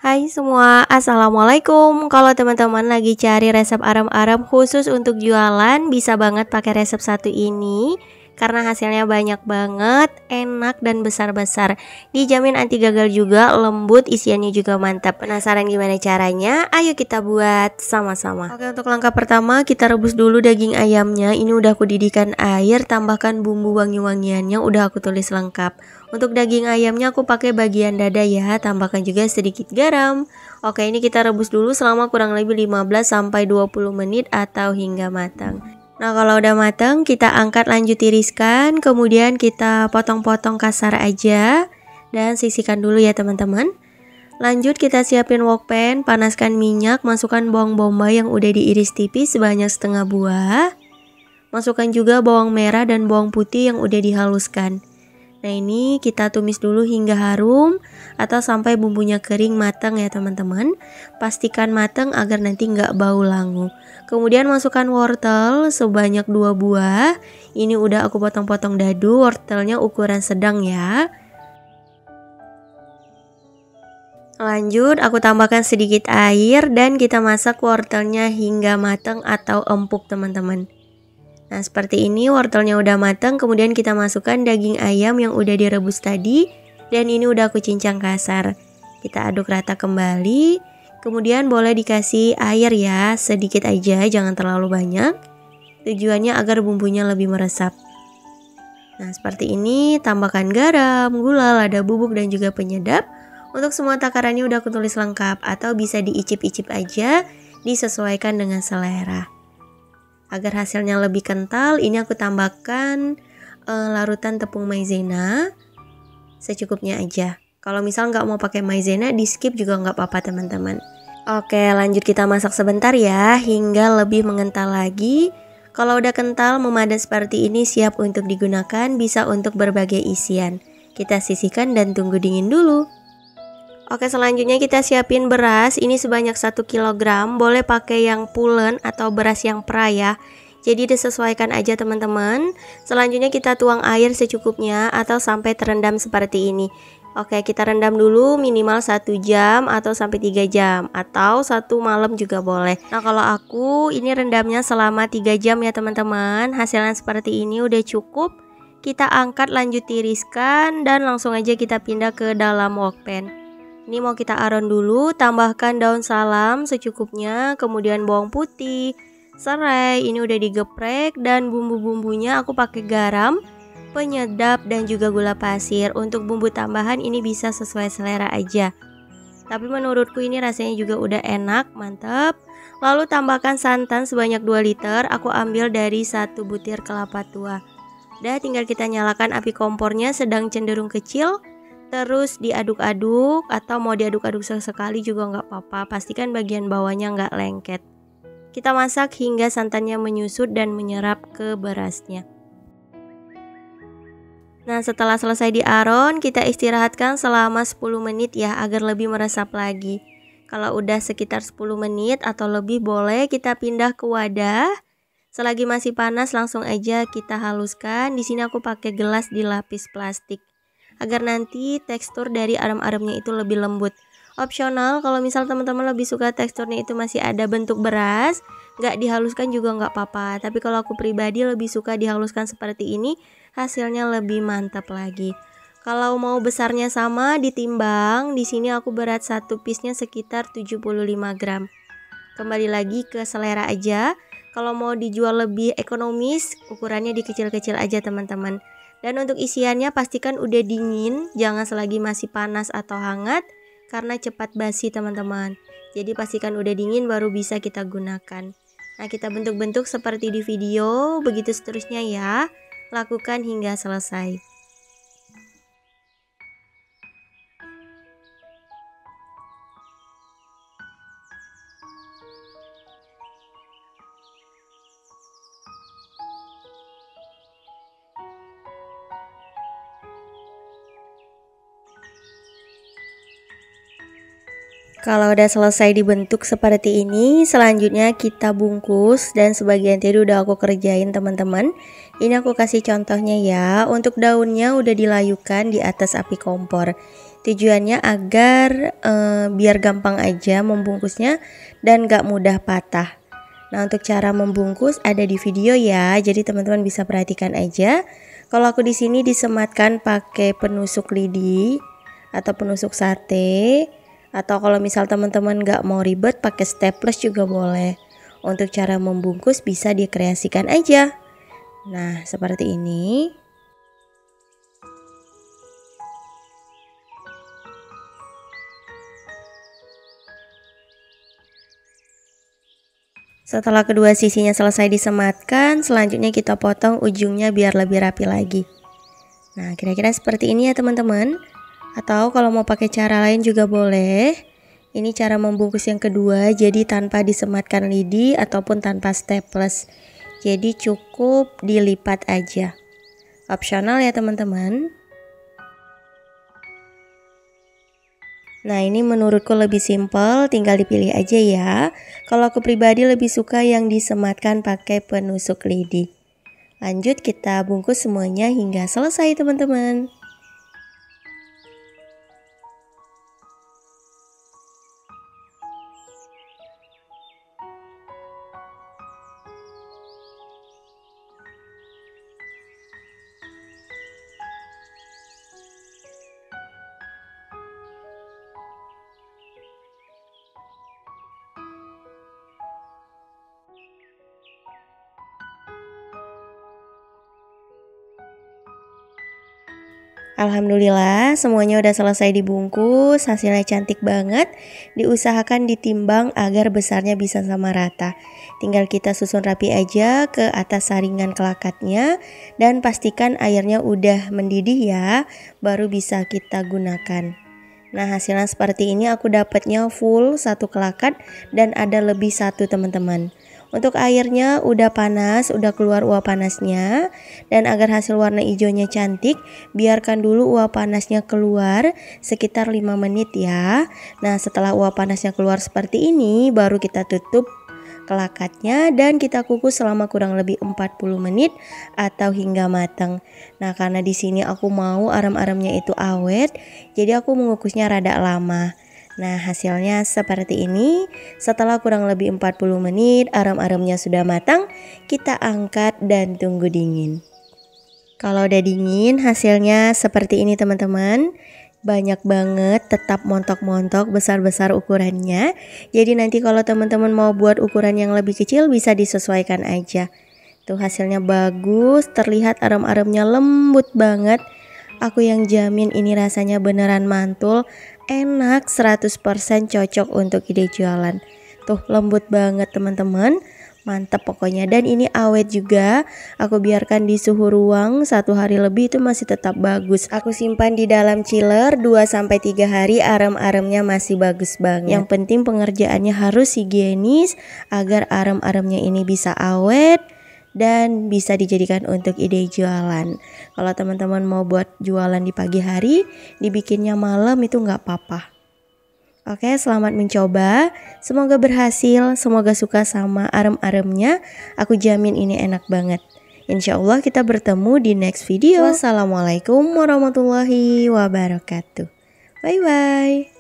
Hai semua, assalamualaikum. Kalau teman-teman lagi cari resep aram-aram khusus untuk jualan, bisa banget pakai resep satu ini karena hasilnya banyak banget, enak dan besar-besar. Dijamin anti gagal juga, lembut, isiannya juga mantap. Penasaran gimana caranya? Ayo kita buat sama-sama. Oke, untuk langkah pertama kita rebus dulu daging ayamnya. Ini udah aku didihkan air, tambahkan bumbu wangi-wangiannya udah aku tulis lengkap. Untuk daging ayamnya aku pakai bagian dada ya, tambahkan juga sedikit garam. Oke, ini kita rebus dulu selama kurang lebih 15-20 menit atau hingga matang. Nah, kalau udah matang kita angkat lanjut tiriskan, kemudian kita potong-potong kasar aja dan sisihkan dulu ya teman-teman. Lanjut kita siapin wok pan, panaskan minyak, masukkan bawang bombay yang udah diiris tipis sebanyak setengah buah. Masukkan juga bawang merah dan bawang putih yang udah dihaluskan. Nah, ini kita tumis dulu hingga harum atau sampai bumbunya kering matang ya teman-teman. Pastikan matang agar nanti nggak bau langu. Kemudian masukkan wortel sebanyak 2 buah. Ini udah aku potong-potong dadu, wortelnya ukuran sedang ya. Lanjut aku tambahkan sedikit air dan kita masak wortelnya hingga matang atau empuk teman-teman. Nah, seperti ini wortelnya udah matang, kemudian kita masukkan daging ayam yang udah direbus tadi dan ini udah aku cincang kasar. Kita aduk rata kembali, kemudian boleh dikasih air ya, sedikit aja, jangan terlalu banyak. Tujuannya agar bumbunya lebih meresap. Nah, seperti ini, tambahkan garam, gula, lada bubuk dan juga penyedap. Untuk semua takarannya udah aku tulis lengkap atau bisa diicip-icip aja, disesuaikan dengan selera. Agar hasilnya lebih kental, ini aku tambahkan larutan tepung maizena secukupnya aja. Kalau misal nggak mau pakai maizena, di skip juga nggak apa-apa teman-teman. Oke, lanjut kita masak sebentar ya, hingga lebih mengental lagi. Kalau udah kental memadat seperti ini, siap untuk digunakan, bisa untuk berbagai isian. Kita sisihkan dan tunggu dingin dulu. Oke, selanjutnya kita siapin beras. Ini sebanyak 1 kg. Boleh pakai yang pulen atau beras yang pra ya. Jadi disesuaikan aja teman-teman. Selanjutnya kita tuang air secukupnya atau sampai terendam seperti ini. Oke, kita rendam dulu minimal 1 jam atau sampai 3 jam atau 1 malam juga boleh. Nah, kalau aku ini rendamnya selama 3 jam ya teman-teman. Hasilnya seperti ini udah cukup. Kita angkat lanjut tiriskan dan langsung aja kita pindah ke dalam wok pan. Ini mau kita aron dulu, tambahkan daun salam secukupnya, kemudian bawang putih, serai, ini udah digeprek dan bumbu-bumbunya aku pakai garam, penyedap dan juga gula pasir. Untuk bumbu tambahan ini bisa sesuai selera aja. Tapi menurutku ini rasanya juga udah enak, mantap. Lalu tambahkan santan sebanyak 2 liter, aku ambil dari 1 butir kelapa tua. Udah tinggal kita nyalakan api kompornya sedang cenderung kecil. Terus diaduk-aduk atau mau diaduk-aduk sesekali juga nggak apa-apa. Pastikan bagian bawahnya nggak lengket. Kita masak hingga santannya menyusut dan menyerap ke berasnya. Nah, setelah selesai diaron, kita istirahatkan selama 10 menit ya agar lebih meresap lagi. Kalau udah sekitar 10 menit atau lebih boleh kita pindah ke wadah. Selagi masih panas langsung aja kita haluskan. Di sini aku pakai gelas dilapis plastik. Agar nanti tekstur dari aram-aramnya itu lebih lembut. Opsional kalau misal teman-teman lebih suka teksturnya itu masih ada bentuk beras, nggak dihaluskan juga nggak apa-apa. Tapi kalau aku pribadi lebih suka dihaluskan seperti ini, hasilnya lebih mantap lagi. Kalau mau besarnya sama ditimbang, di sini aku berat satu piece-nya sekitar 75 gram. Kembali lagi ke selera aja. Kalau mau dijual lebih ekonomis, ukurannya dikecil-kecil aja teman-teman. Dan untuk isiannya pastikan udah dingin, jangan selagi masih panas atau hangat karena cepat basi teman-teman. Jadi pastikan udah dingin baru bisa kita gunakan. Nah, kita bentuk-bentuk seperti di video, begitu seterusnya ya. Lakukan hingga selesai. Kalau udah selesai dibentuk seperti ini, selanjutnya kita bungkus dan sebagian tadi udah aku kerjain teman-teman. Ini aku kasih contohnya ya. Untuk daunnya udah dilayukan di atas api kompor. Tujuannya agar biar gampang aja membungkusnya dan gak mudah patah. Nah, untuk cara membungkus ada di video ya, jadi teman-teman bisa perhatikan aja. Kalau aku di sini disematkan pakai penusuk lidi atau penusuk sate, atau kalau misal teman-teman gak mau ribet pakai staples juga boleh. Untuk cara membungkus bisa dikreasikan aja. Nah, seperti ini. Setelah kedua sisinya selesai disematkan, selanjutnya kita potong ujungnya biar lebih rapi lagi. Nah, kira-kira seperti ini ya teman-teman. Atau kalau mau pakai cara lain juga boleh. Ini cara membungkus yang kedua, jadi tanpa disematkan lidi ataupun tanpa staples. Jadi cukup dilipat aja. Opsional ya teman-teman. Nah, ini menurutku lebih simpel, tinggal dipilih aja ya. Kalau aku pribadi lebih suka yang disematkan pakai penusuk lidi. Lanjut kita bungkus semuanya hingga selesai teman-teman. Alhamdulillah semuanya udah selesai dibungkus, hasilnya cantik banget. Diusahakan ditimbang agar besarnya bisa sama rata. Tinggal kita susun rapi aja ke atas saringan kelakatnya dan pastikan airnya udah mendidih ya, baru bisa kita gunakan. Nah, hasilnya seperti ini, aku dapatnya full satu kelakat dan ada lebih satu teman-teman. Untuk airnya udah panas, udah keluar uap panasnya. Dan agar hasil warna hijaunya cantik, biarkan dulu uap panasnya keluar sekitar 5 menit ya. Nah, setelah uap panasnya keluar seperti ini, baru kita tutup kelakatnya dan kita kukus selama kurang lebih 40 menit atau hingga matang. Nah, karena di sini aku mau arem-aremnya itu awet, jadi aku mengukusnya rada lama. Nah, hasilnya seperti ini. Setelah kurang lebih 40 menit, arem-aremnya sudah matang, kita angkat dan tunggu dingin. Kalau udah dingin, hasilnya seperti ini teman-teman. Banyak banget, tetap montok-montok, besar-besar ukurannya. Jadi nanti kalau teman-teman mau buat ukuran yang lebih kecil bisa disesuaikan aja. Tuh hasilnya bagus, terlihat arem-aremnya lembut banget. Aku yang jamin ini rasanya beneran mantul, enak, 100% cocok untuk ide jualan. Tuh lembut banget teman-teman. Mantap pokoknya, dan ini awet juga. Aku biarkan di suhu ruang 1 hari lebih itu masih tetap bagus. Aku simpan di dalam chiller 2-3 hari, arem-aremnya masih bagus banget. Yang penting pengerjaannya harus higienis agar arem-aremnya ini bisa awet dan bisa dijadikan untuk ide jualan. Kalau teman-teman mau buat jualan di pagi hari, dibikinnya malam itu nggak apa-apa. Oke, selamat mencoba. Semoga berhasil, semoga suka sama arem-aremnya. Aku jamin ini enak banget. Insya Allah kita bertemu di next video. Wassalamualaikum warahmatullahi wabarakatuh. Bye-bye.